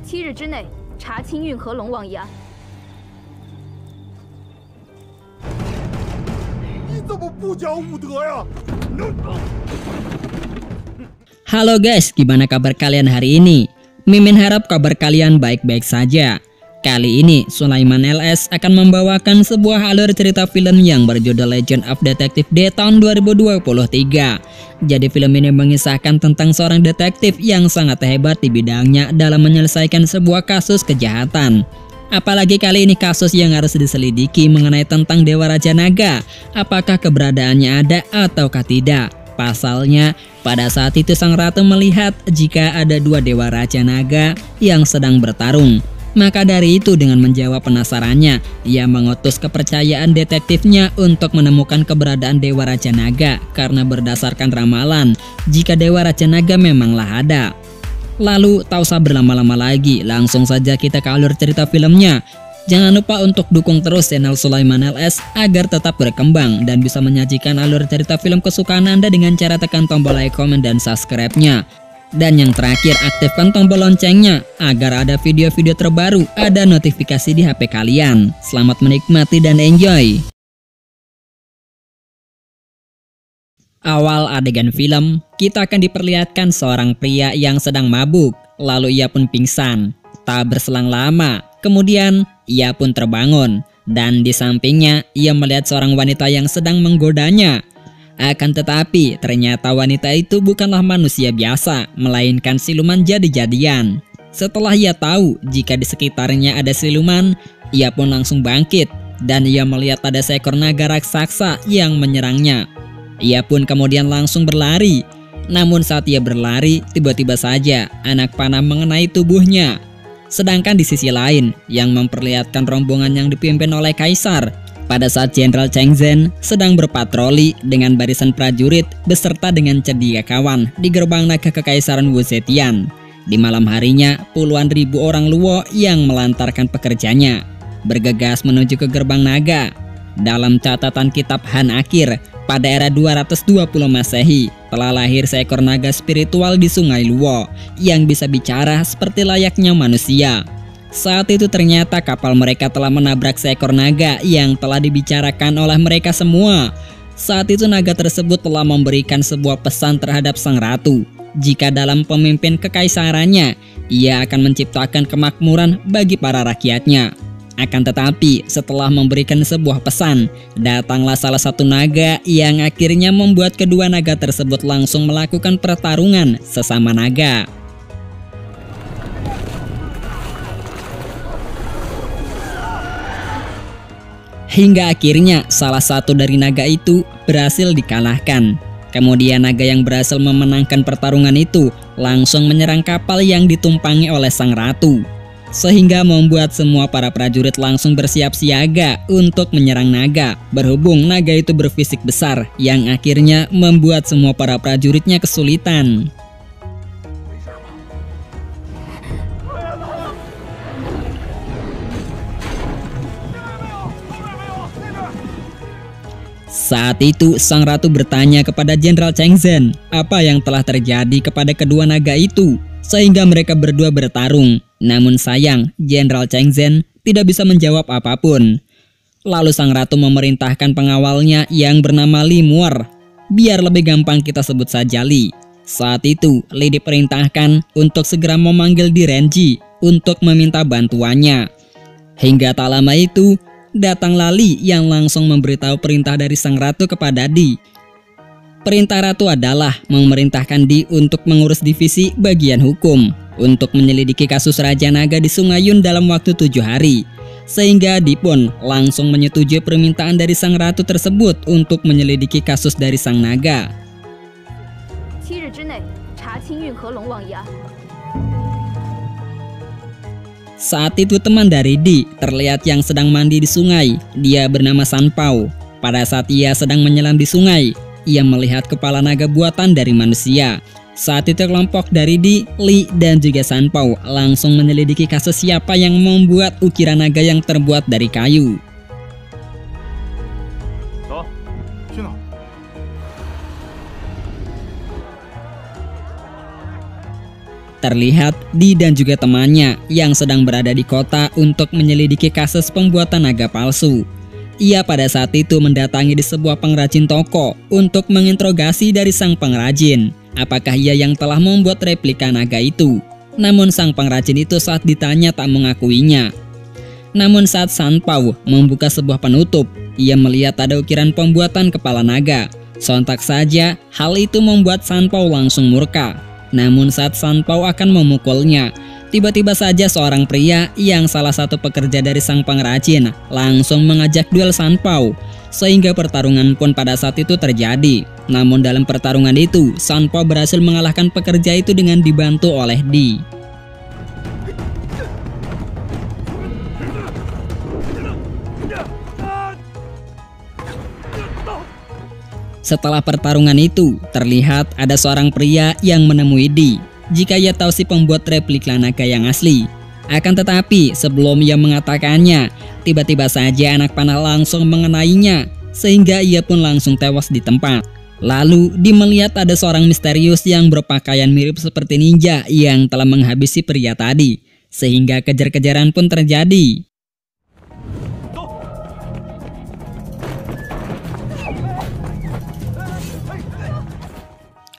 7日之内查清运河龙王一案。你怎么不讲武德呀？ Halo guys, gimana kabar kalian hari ini? Mimin harap kabar kalian baik-baik saja. Kali ini Sulaiman LS akan membawakan sebuah alur cerita film yang berjudul Legend of Detective D tahun 2023. Jadi film ini mengisahkan tentang seorang detektif yang sangat hebat di bidangnya dalam menyelesaikan sebuah kasus kejahatan. Apalagi kali ini kasus yang harus diselidiki mengenai tentang Dewa Raja Naga. Apakah keberadaannya ada ataukah tidak? Pasalnya, pada saat itu sang ratu melihat jika ada dua Dewa Raja Naga yang sedang bertarung. Maka dari itu dengan menjawab penasarannya, ia mengutus kepercayaan detektifnya untuk menemukan keberadaan Dewa Raja Naga karena berdasarkan ramalan jika Dewa Raja Naga memanglah ada. Lalu tak usah berlama-lama lagi, langsung saja kita ke alur cerita filmnya. Jangan lupa untuk dukung terus channel Sulaiman LS agar tetap berkembang dan bisa menyajikan alur cerita film kesukaan Anda dengan cara tekan tombol like, komen, dan subscribe-nya. Dan yang terakhir, aktifkan tombol loncengnya agar ada video-video terbaru, ada notifikasi di HP kalian. Selamat menikmati dan enjoy. Awal adegan film, kita akan diperlihatkan seorang pria yang sedang mabuk, lalu ia pun pingsan. Tak berselang lama, kemudian ia pun terbangun, dan di sampingnya ia melihat seorang wanita yang sedang menggodanya. Akan tetapi, ternyata wanita itu bukanlah manusia biasa, melainkan siluman jadi-jadian. Setelah ia tahu jika di sekitarnya ada siluman, ia pun langsung bangkit, dan ia melihat ada seekor naga raksasa yang menyerangnya. Ia pun kemudian langsung berlari. Namun saat ia berlari, tiba-tiba saja anak panah mengenai tubuhnya. Sedangkan di sisi lain, yang memperlihatkan rombongan yang dipimpin oleh Kaisar. Pada saat Jenderal Cheng Zhen sedang berpatroli dengan barisan prajurit beserta dengan cedia kawan di gerbang naga kekaisaran Wu Zetian. Di malam harinya, puluhan ribu orang Luo yang melantarkan pekerjanya bergegas menuju ke gerbang naga. Dalam catatan kitab Han Akhir, pada era 220 Masehi telah lahir seekor naga spiritual di Sungai Luo yang bisa bicara seperti layaknya manusia. Saat itu ternyata kapal mereka telah menabrak seekor naga yang telah dibicarakan oleh mereka semua. Saat itu naga tersebut telah memberikan sebuah pesan terhadap sang ratu. Jika dalam pemimpin kekaisarannya, ia akan menciptakan kemakmuran bagi para rakyatnya. Akan tetapi setelah memberikan sebuah pesan, datanglah salah satu naga yang akhirnya membuat kedua naga tersebut langsung melakukan pertarungan sesama naga. Hingga akhirnya salah satu dari naga itu berhasil dikalahkan. Kemudian naga yang berhasil memenangkan pertarungan itu langsung menyerang kapal yang ditumpangi oleh sang ratu. Sehingga membuat semua para prajurit langsung bersiap siaga untuk menyerang naga. Berhubung naga itu berfisik besar yang akhirnya membuat semua para prajuritnya kesulitan. Saat itu sang ratu bertanya kepada Jenderal Cheng Zhen apa yang telah terjadi kepada kedua naga itu sehingga mereka berdua bertarung. Namun sayang, Jenderal Cheng Zhen tidak bisa menjawab apapun. Lalu sang ratu memerintahkan pengawalnya yang bernama Li Muer. Biar lebih gampang kita sebut saja Li. Saat itu Li diperintahkan untuk segera memanggil Di Renji untuk meminta bantuannya. Hingga tak lama itu datanglah Li yang langsung memberitahu perintah dari sang ratu kepada Di. Perintah ratu adalah memerintahkan Di untuk mengurus divisi bagian hukum untuk menyelidiki kasus Raja Naga di Sungai Yun dalam waktu 7 hari. Sehingga Di pun langsung menyetujui permintaan dari sang ratu tersebut untuk menyelidiki kasus dari sang naga. 7日之内查清运河龙王一案。 Saat itu teman dari Di terlihat yang sedang mandi di sungai. Dia bernama San Pao. Pada saat ia sedang menyelam di sungai, ia melihat kepala naga buatan dari manusia. Saat itu kelompok dari Di, Li, dan juga San Pao langsung menyelidiki kasus siapa yang membuat ukiran naga yang terbuat dari kayu. terlihat Di dan juga temannya yang sedang berada di kota untuk menyelidiki kasus pembuatan naga palsu. Ia pada saat itu mendatangi di sebuah pengrajin toko untuk menginterogasi dari sang pengrajin, apakah ia yang telah membuat replika naga itu. Namun sang pengrajin itu saat ditanya tak mengakuinya. Namun saat Sanpao membuka sebuah penutup, ia melihat ada ukiran pembuatan kepala naga. Sontak saja hal itu membuat Sanpao langsung murka. Namun saat Sanpao akan memukulnya, tiba-tiba saja seorang pria yang salah satu pekerja dari sang pengrajin langsung mengajak duel Sanpao, sehingga pertarungan pun pada saat itu terjadi. Namun dalam pertarungan itu, Sanpao berhasil mengalahkan pekerja itu dengan dibantu oleh Di. Setelah pertarungan itu, terlihat ada seorang pria yang menemui Di jika ia tahu si pembuat replika naga yang asli. Akan tetapi sebelum ia mengatakannya, tiba-tiba saja anak panah langsung mengenainya, sehingga ia pun langsung tewas di tempat. Lalu Di melihat ada seorang misterius yang berpakaian mirip seperti ninja yang telah menghabisi pria tadi, sehingga kejar-kejaran pun terjadi.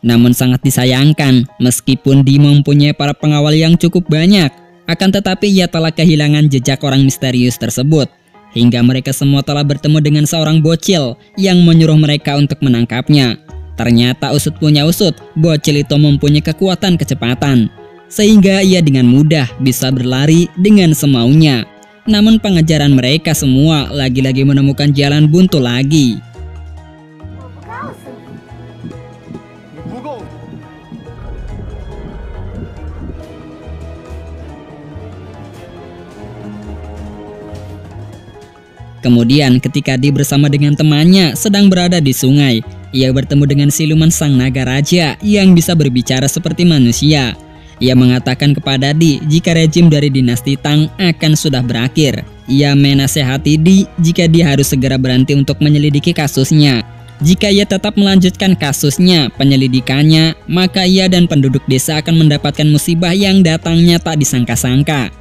Namun sangat disayangkan, meskipun Di mempunyai para pengawal yang cukup banyak, akan tetapi ia telah kehilangan jejak orang misterius tersebut, hingga mereka semua telah bertemu dengan seorang bocil yang menyuruh mereka untuk menangkapnya. Ternyata usut punya usut, bocil itu mempunyai kekuatan kecepatan, sehingga ia dengan mudah bisa berlari dengan semaunya. Namun pengejaran mereka semua lagi-lagi menemukan jalan buntu lagi. Kemudian ketika Di bersama dengan temannya sedang berada di sungai, ia bertemu dengan siluman sang naga raja yang bisa berbicara seperti manusia. Ia mengatakan kepada Di jika rejim dari dinasti Tang akan sudah berakhir. Ia menasehati Di jika dia harus segera berhenti untuk menyelidiki kasusnya. Jika ia tetap melanjutkan kasusnya, penyelidikannya, maka ia dan penduduk desa akan mendapatkan musibah yang datangnya tak disangka-sangka.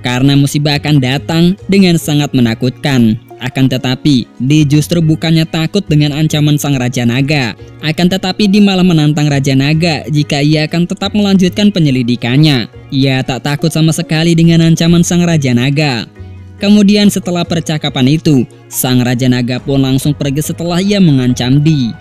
Karena musibah akan datang dengan sangat menakutkan. Akan tetapi, Di justru bukannya takut dengan ancaman sang Raja Naga. Akan tetapi Di malah menantang Raja Naga jika ia akan tetap melanjutkan penyelidikannya. Ia tak takut sama sekali dengan ancaman sang Raja Naga. Kemudian setelah percakapan itu, sang Raja Naga pun langsung pergi setelah ia mengancam Di.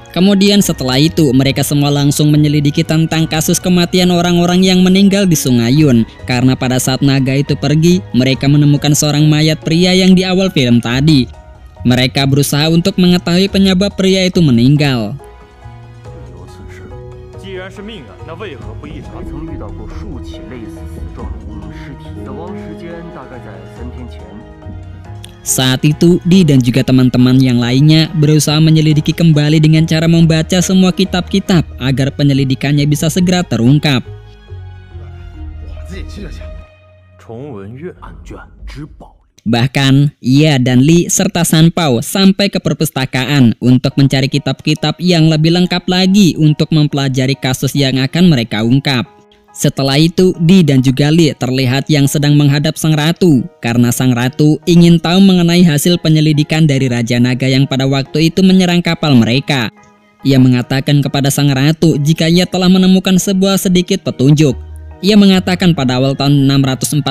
Kemudian setelah itu mereka semua langsung menyelidiki tentang kasus kematian orang-orang yang meninggal di Sungai Yun. Karena pada saat naga itu pergi, mereka menemukan seorang mayat pria yang di awal film tadi. Mereka berusaha untuk mengetahui penyebab pria itu meninggal. Saat itu, Di dan juga teman-teman yang lainnya berusaha menyelidiki kembali dengan cara membaca semua kitab-kitab agar penyelidikannya bisa segera terungkap. Bahkan, ia dan Li serta Sanpao sampai ke perpustakaan untuk mencari kitab-kitab yang lebih lengkap lagi untuk mempelajari kasus yang akan mereka ungkap. Setelah itu, Di dan juga Li terlihat yang sedang menghadap sang ratu, karena sang ratu ingin tahu mengenai hasil penyelidikan dari Raja Naga yang pada waktu itu menyerang kapal mereka. Ia mengatakan kepada sang ratu jika ia telah menemukan sebuah sedikit petunjuk. Ia mengatakan pada awal tahun 649,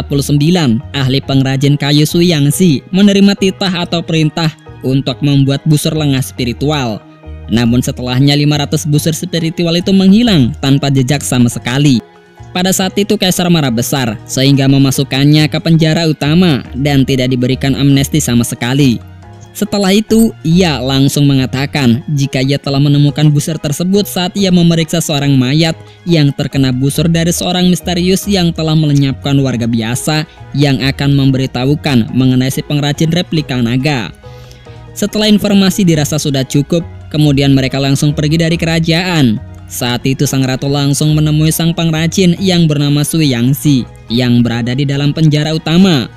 ahli pengrajin kayu Su Yangzi menerima titah atau perintah untuk membuat busur lengah spiritual. Namun setelahnya 500 busur spiritual itu menghilang tanpa jejak sama sekali. Pada saat itu Kaisar marah besar sehingga memasukkannya ke penjara utama dan tidak diberikan amnesti sama sekali. Setelah itu, ia langsung mengatakan jika ia telah menemukan busur tersebut saat ia memeriksa seorang mayat yang terkena busur dari seorang misterius yang telah melenyapkan warga biasa yang akan memberitahukan mengenai si pengrajin replika naga. Setelah informasi dirasa sudah cukup, kemudian mereka langsung pergi dari kerajaan. Saat itu sang ratu langsung menemui sang pengrajin yang bernama Su Yangzi yang berada di dalam penjara utama.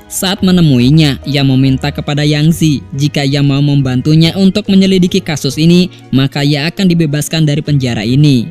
Saat menemuinya, ia meminta kepada Yang Zi jika ia mau membantunya untuk menyelidiki kasus ini, maka ia akan dibebaskan dari penjara ini.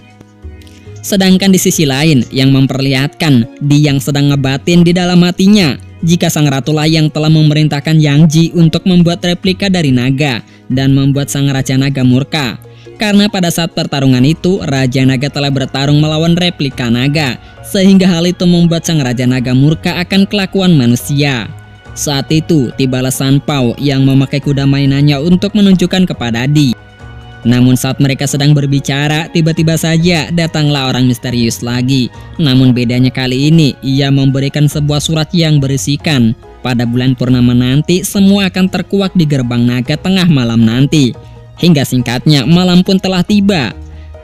Sedangkan di sisi lain, yang memperlihatkan Di yang sedang ngebatin di dalam hatinya jika sang ratulah yang telah memerintahkan Yang Ji untuk membuat replika dari naga dan membuat sang Raja Naga murka. Karena pada saat pertarungan itu, Raja Naga telah bertarung melawan replika naga, sehingga hal itu membuat sang Raja Naga murka akan kelakuan manusia. Saat itu, tibalah San Pao yang memakai kuda mainannya untuk menunjukkan kepada Di. Namun saat mereka sedang berbicara, tiba-tiba saja datanglah orang misterius lagi. Namun bedanya kali ini, ia memberikan sebuah surat yang berisikan, pada bulan purnama nanti semua akan terkuak di gerbang naga tengah malam nanti. Hingga singkatnya, malam pun telah tiba.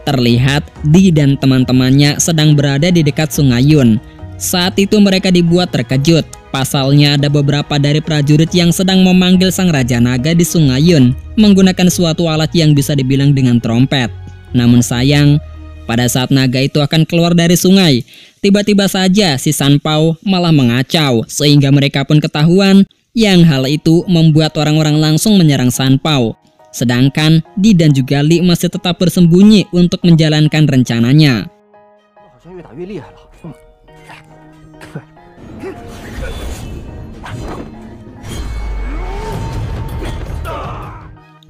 Terlihat Di dan teman-temannya sedang berada di dekat Sungai Yun. Saat itu mereka dibuat terkejut. Pasalnya ada beberapa dari prajurit yang sedang memanggil sang Raja Naga di Sungai Yun menggunakan suatu alat yang bisa dibilang dengan trompet. Namun sayang, pada saat naga itu akan keluar dari sungai, tiba-tiba saja si San Pao malah mengacau sehingga mereka pun ketahuan, yang hal itu membuat orang-orang langsung menyerang San Pao. Sedangkan Di dan juga Li masih tetap bersembunyi untuk menjalankan rencananya.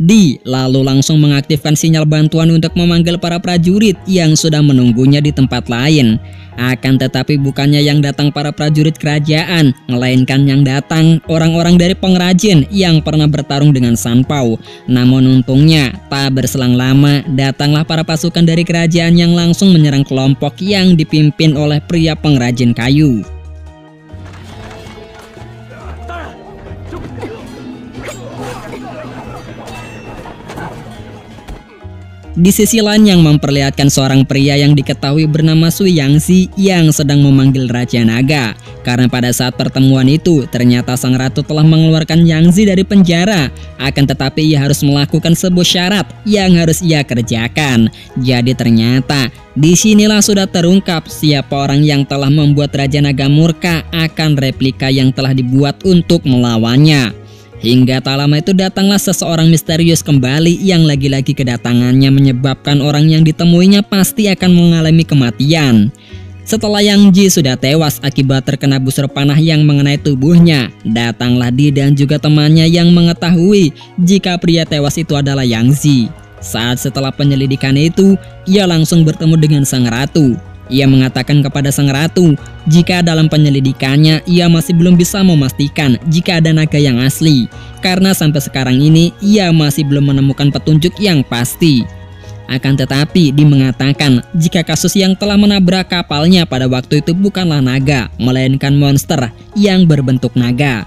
Di lalu langsung mengaktifkan sinyal bantuan untuk memanggil para prajurit yang sudah menunggunya di tempat lain. Akan tetapi bukannya yang datang para prajurit kerajaan, melainkan yang datang orang-orang dari pengrajin yang pernah bertarung dengan San Pao. Namun untungnya, tak berselang lama datanglah para pasukan dari kerajaan yang langsung menyerang kelompok yang dipimpin oleh pria pengrajin kayu. Di sisi lain yang memperlihatkan seorang pria yang diketahui bernama Sui Yangzi yang sedang memanggil Raja Naga. Karena pada saat pertemuan itu ternyata sang ratu telah mengeluarkan Yangzi dari penjara. Akan tetapi ia harus melakukan sebuah syarat yang harus ia kerjakan. Jadi ternyata disinilah sudah terungkap siapa orang yang telah membuat Raja Naga murka akan replika yang telah dibuat untuk melawannya. Hingga tak lama itu datanglah seseorang misterius kembali yang lagi-lagi kedatangannya menyebabkan orang yang ditemuinya pasti akan mengalami kematian. Setelah Yang Ji sudah tewas akibat terkena busur panah yang mengenai tubuhnya, datanglah Di dan juga temannya yang mengetahui jika pria tewas itu adalah Yang Ji. Saat setelah penyelidikan itu, ia langsung bertemu dengan sang ratu. Ia mengatakan kepada sang ratu, jika dalam penyelidikannya ia masih belum bisa memastikan jika ada naga yang asli, karena sampai sekarang ini ia masih belum menemukan petunjuk yang pasti. Akan tetapi Di mengatakan jika kasus yang telah menabrak kapalnya pada waktu itu bukanlah naga, melainkan monster yang berbentuk naga.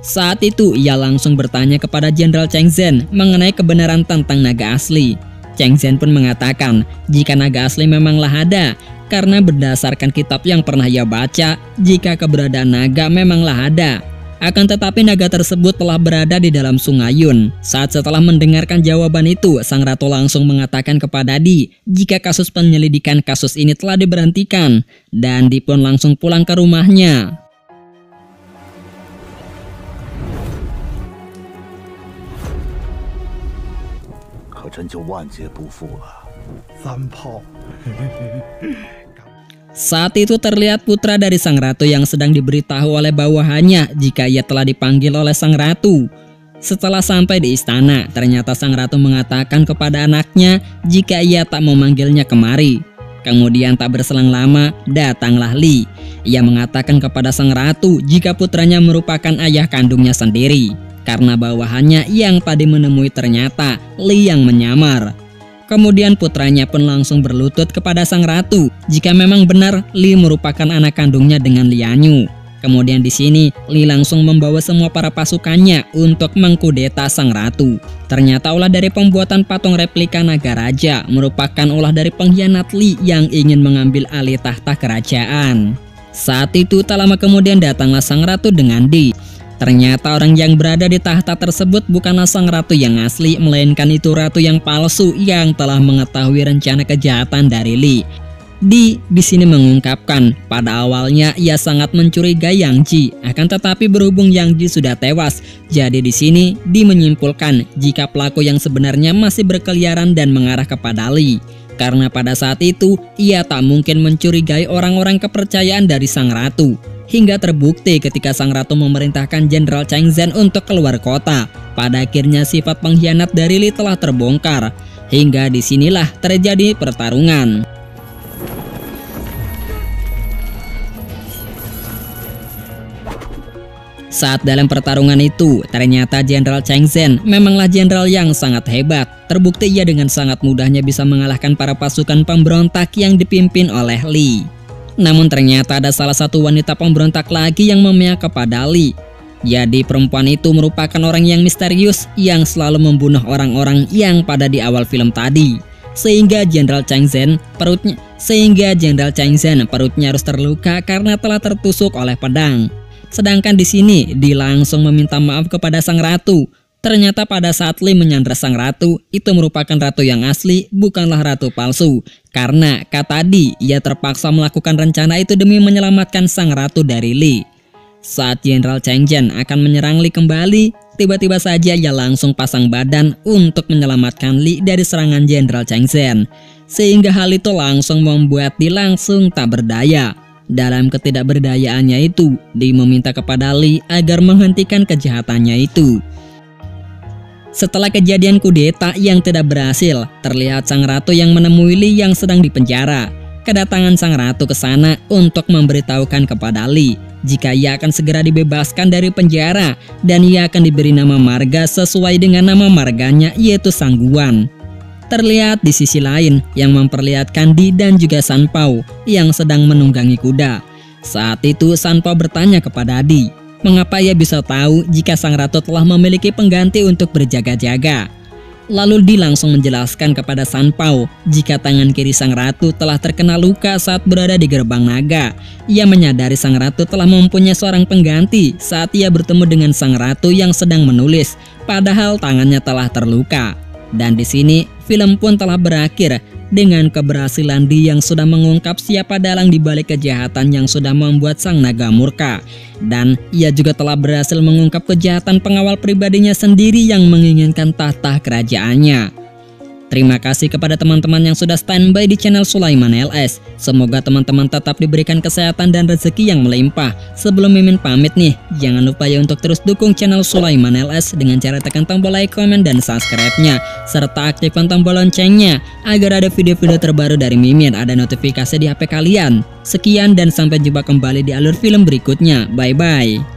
Saat itu ia langsung bertanya kepada Jenderal Cheng Zhen mengenai kebenaran tentang naga asli. Cheng Zhen pun mengatakan jika naga asli memanglah ada, karena berdasarkan kitab yang pernah ia baca, jika keberadaan naga memanglah ada. Akan tetapi naga tersebut telah berada di dalam Sungai Yun. Saat setelah mendengarkan jawaban itu, sang ratu langsung mengatakan kepada Di jika kasus penyelidikan kasus ini telah diberhentikan, dan Di pun langsung pulang ke rumahnya. Saat itu terlihat putra dari sang ratu yang sedang diberitahu oleh bawahannya jika ia telah dipanggil oleh sang ratu. Setelah sampai di istana, ternyata sang ratu mengatakan kepada anaknya jika ia tak memanggilnya kemari. Kemudian tak berselang lama, datanglah Li. Ia mengatakan kepada sang ratu jika putranya merupakan ayah kandungnya sendiri. Karena bawahannya yang tadi menemui ternyata Li yang menyamar. Kemudian putranya pun langsung berlutut kepada sang ratu jika memang benar Li merupakan anak kandungnya dengan Lianyu. Kemudian di sini Li langsung membawa semua para pasukannya untuk mengkudeta sang ratu. Ternyata ulah dari pembuatan patung replika naga raja merupakan ulah dari pengkhianat Li yang ingin mengambil alih tahta kerajaan. Saat itu tak lama kemudian datanglah sang ratu dengan Di. Ternyata orang yang berada di tahta tersebut bukanlah sang ratu yang asli, melainkan itu ratu yang palsu yang telah mengetahui rencana kejahatan dari Li. Di sini mengungkapkan pada awalnya ia sangat mencurigai Yang Ji, akan tetapi berhubung Yang Ji sudah tewas, jadi di sini menyimpulkan jika pelaku yang sebenarnya masih berkeliaran dan mengarah kepada Li. Karena pada saat itu ia tak mungkin mencurigai orang-orang kepercayaan dari sang ratu. Hingga terbukti ketika sang ratu memerintahkan Jenderal Chang Zhen untuk keluar kota. Pada akhirnya sifat pengkhianat dari Li telah terbongkar. Hingga disinilah terjadi pertarungan. Saat dalam pertarungan itu, ternyata Jenderal Chang Zhen memanglah jenderal yang sangat hebat. Terbukti ia dengan sangat mudahnya bisa mengalahkan para pasukan pemberontak yang dipimpin oleh Li. Namun ternyata ada salah satu wanita pemberontak lagi yang memihak kepada Li. Jadi perempuan itu merupakan orang yang misterius yang selalu membunuh orang-orang yang pada di awal film tadi. Sehingga Jenderal Chang Zhen perutnya harus terluka karena telah tertusuk oleh pedang. Sedangkan di sini Li langsung meminta maaf kepada sang ratu. Ternyata pada saat Li menyandra sang ratu, itu merupakan ratu yang asli, bukanlah ratu palsu. Karena kata Di, ia terpaksa melakukan rencana itu demi menyelamatkan sang ratu dari Li. Saat Jenderal Chang Zhen akan menyerang Li kembali, tiba-tiba saja ia langsung pasang badan untuk menyelamatkan Li dari serangan Jenderal Chang Zhen. Sehingga hal itu langsung membuat Li langsung tak berdaya. Dalam ketidakberdayaannya itu, Li meminta kepada Li agar menghentikan kejahatannya itu. Setelah kejadian kudeta yang tidak berhasil, terlihat sang ratu yang menemui Li yang sedang dipenjara. Kedatangan sang ratu ke sana untuk memberitahukan kepada Li jika ia akan segera dibebaskan dari penjara dan ia akan diberi nama marga sesuai dengan nama marganya, yaitu Sangguan. Terlihat di sisi lain yang memperlihatkan Di dan juga San Pao yang sedang menunggangi kuda. Saat itu San Pao bertanya kepada Di, mengapa ia bisa tahu jika sang ratu telah memiliki pengganti untuk berjaga-jaga. Lalu Di langsung menjelaskan kepada San Pao jika tangan kiri sang ratu telah terkena luka saat berada di gerbang naga. Ia menyadari sang ratu telah mempunyai seorang pengganti saat ia bertemu dengan sang ratu yang sedang menulis, padahal tangannya telah terluka. Dan di sini film pun telah berakhir dengan keberhasilan Di yang sudah mengungkap siapa dalang di balik kejahatan yang sudah membuat sang naga murka. Dan ia juga telah berhasil mengungkap kejahatan pengawal pribadinya sendiri yang menginginkan tahta kerajaannya. Terima kasih kepada teman-teman yang sudah standby di channel Sulaiman LS. Semoga teman-teman tetap diberikan kesehatan dan rezeki yang melimpah. Sebelum Mimin pamit nih, jangan lupa ya untuk terus dukung channel Sulaiman LS dengan cara tekan tombol like, komen, dan subscribe-nya. Serta aktifkan tombol loncengnya agar ada video-video terbaru dari Mimin ada notifikasi di HP kalian. Sekian dan sampai jumpa kembali di alur film berikutnya. Bye-bye.